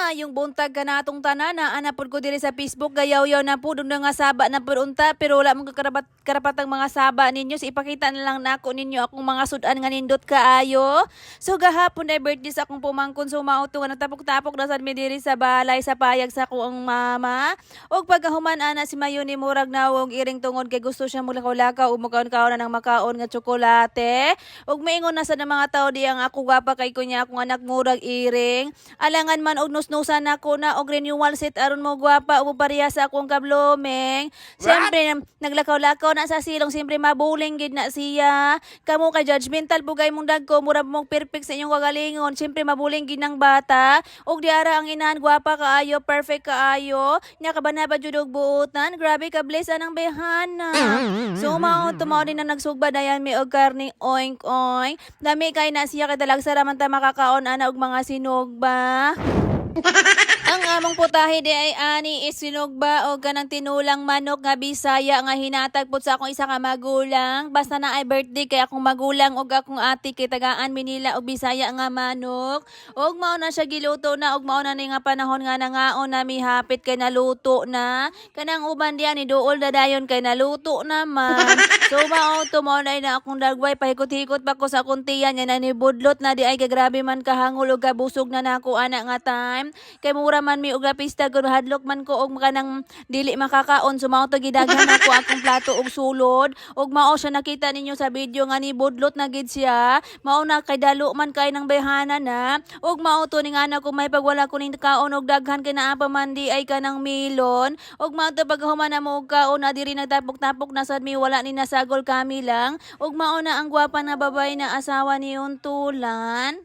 Maayong buntag ka natong tanana, anapod ko diri sa Facebook, gayaw-yaw na po, doon na nga saba na perunta, pero wala mong karapatang mga saba ninyo, so ipakita na lang nako ninyo akong mga sudan nga nindot kaayo. So gahapon ay birthday sa akong pumangkon, so mauto nga natapok-tapok na sad mi diri sa balay sa payag sa akong mama. Og pagkahuman ana si Mayo ni murag nawong iring tungod kay gusto siya mulakaw-lakaw ug makaon-kaon na ng makaon nga tsokolate. Og maingon na sa mga tao di ang ako gwapa kay kunya akong anak murag iring. Alangan man og nusnusan ako na og renewal set aron mo gwapa o pareha sa akong kablomeng. Siyempre naglakaw-lakaw na sa silong, siyempre mabuling gid na siya. Kamo kay judgmental bugay mong dagko, mura mong perfect sa inyong kagalingon. Siyempre mabuling gid ng bata. Og diara ang inahan gwapa kaayo, perfect kaayo. Nya kabanaba jud og buotan. Grabe ka bless anang behana. So mao tumaw din na nagsugba dayan mi og karning oink oink. Dami kay na siya kadalag sa raman ta makakaon ana og mga sinugba. Ang among putahe di ay ani is sinugba o ganang tinulang manok nga Bisaya nga hinatag pud sa akong isa ka magulang. Basta na ay birthday kay akong magulang og akong ate kay tagaan mi nila og Bisaya nga manok. Og mao na siya giluto na og mao na ni nga panahon nga nangaon na mi hapit kay naluto na. Kanang uban diyan ni duol dadayon kay naluto naman. So mao to mao na akong dagway pahikot-hikot pa ko sa akong tiyan nya na ni budlot na di ay kay grabe man kahangol og kabusog na nako ana nga time. Kay mura man mi og pista kun hadlok man ko og kanang dili makakaon, sumao to gidaghan ako akong plato og sulod. Og mao siya nakita ninyo sa video nga ni budlot na gid siya. Mao na kay dalo man kay nang behana na. Og mao to ning ana ko may pagwala ko ning kaon og daghan kay naa pa man di ay kanang milon. Og mao to paghuman na mo og kaon na diri nagtapok-tapok na sad mi wala ni nasagol kami lang. Og mao na ang gwapa na babay na asawa ni Untulan.